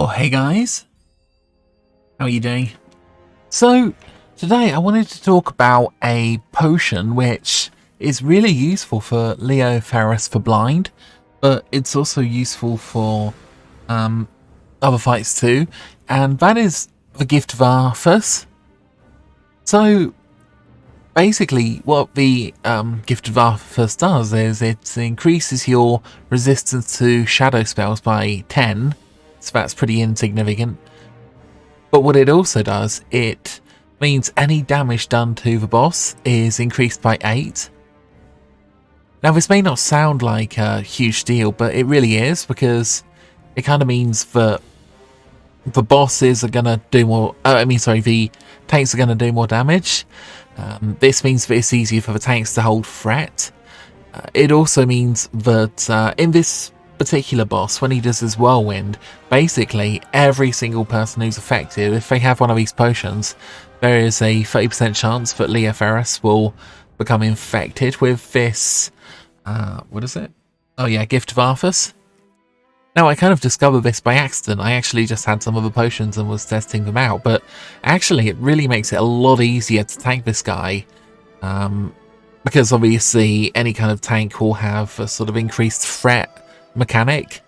Oh, hey guys, how are you doing? So, today I wanted to talk about a potion which is really useful for Leo Ferris for blind, but it's also useful for other fights too, and that is the Gift of Arthas. So, basically what the Gift of Arthas does is it increases your resistance to shadow spells by 10, so that's pretty insignificant. But what it also does, it means any damage done to the boss is increased by 8. Now this may not sound like a huge deal, but it really is, because it kind of means that the bosses are going to do more, the tanks are going to do more damage. This means that it's easier for the tanks to hold threat. It also means that in this particular boss, when he does his whirlwind, basically every single person who's affected, if they have one of these potions, there is a 30% chance that Leo Ferris will become infected with this, what is it? Oh yeah, Gift of Arthas. Now, I kind of discovered this by accident. I actually just had some of the potions and was testing them out, but actually it really makes it a lot easier to tank this guy, because obviously any kind of tank will have a sort of increased threat mechanic.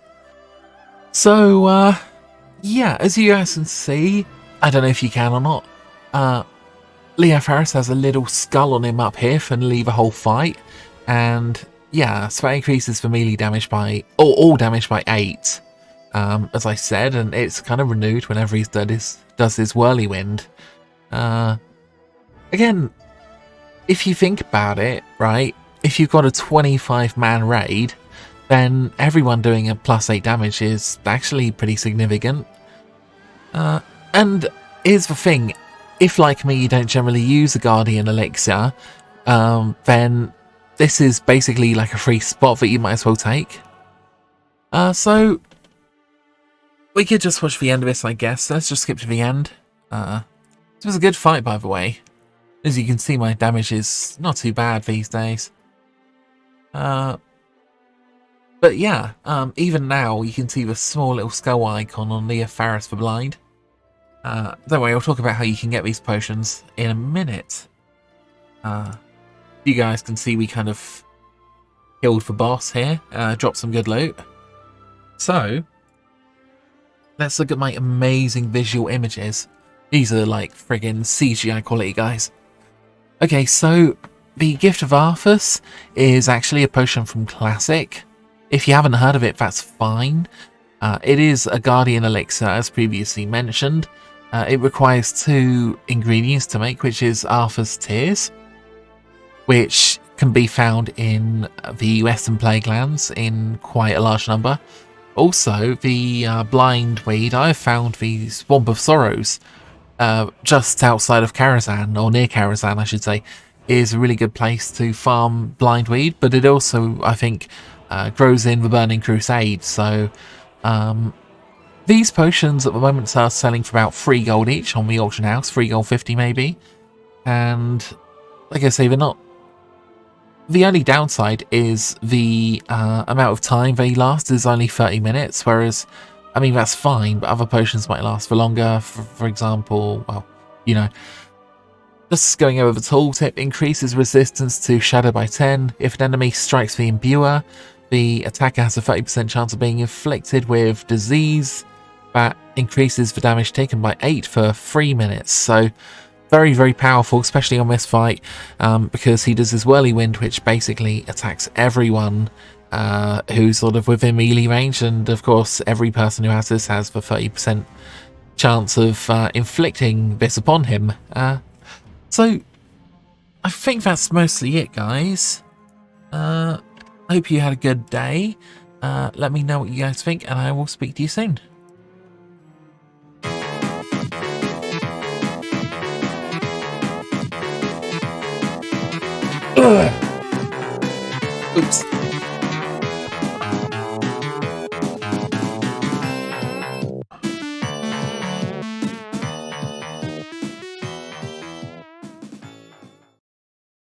So, yeah, as you guys can see, I don't know if you can or not, Leo Ferris has a little skull on him up here for nearly the whole fight, and yeah, so that increases the melee damage by, or all damage by 8, as I said, and it's kind of renewed whenever he does his whirlwind. Again, if you think about it, right, if you've got a 25-man raid, then everyone doing a +8 damage is actually pretty significant. And here's the thing, if like me you don't generally use a Guardian Elixir, then this is basically like a free spot that you might as well take. So we could just watch the end of this, I guess. Let's just skip to the end. It was a good fight, by the way. As you can see, my damage is not too bad these days. But yeah, even now you can see the small little skull icon on Leo Ferris for blind. Don't worry, I'll talk about how you can get these potions in a minute. You guys can see we kind of killed the boss here, dropped some good loot. So, let's look at my amazing visual images. These are like friggin' CGI quality, guys. Okay, so the Gift of Arthas is actually a potion from Classic. If you haven't heard of it, that's fine. It is a Guardian Elixir, as previously mentioned. It requires 2 ingredients to make, which is Arthas Tears, which can be found in the Western Plague lands in quite a large number. Also, the blind weed, I have found the Swamp of Sorrows, just outside of Karazhan, or near Karazhan I should say, is a really good place to farm blind weed, but it also, I think, grows in the Burning Crusade. So these potions at the moment are selling for about 3 gold each on the auction house, 3 gold 50 maybe, and like I say, they're not. The only downside is the amount of time they last is only 30 minutes, whereas, I mean, that's fine, but other potions might last for longer. For example, well, you know, just going over the tooltip, increases resistance to shadow by 10. If an enemy strikes the imbuer, the attacker has a 30% chance of being inflicted with disease. That increases the damage taken by 8 for 3 minutes. So, very, very powerful, especially on this fight, because he does his whirlwind, which basically attacks everyone who's sort of within melee range, and of course every person who has this has the 30% chance of inflicting this upon him. So I think that's mostly it, guys. I hope you had a good day. Let me know what you guys think, and I will speak to you soon. Oops.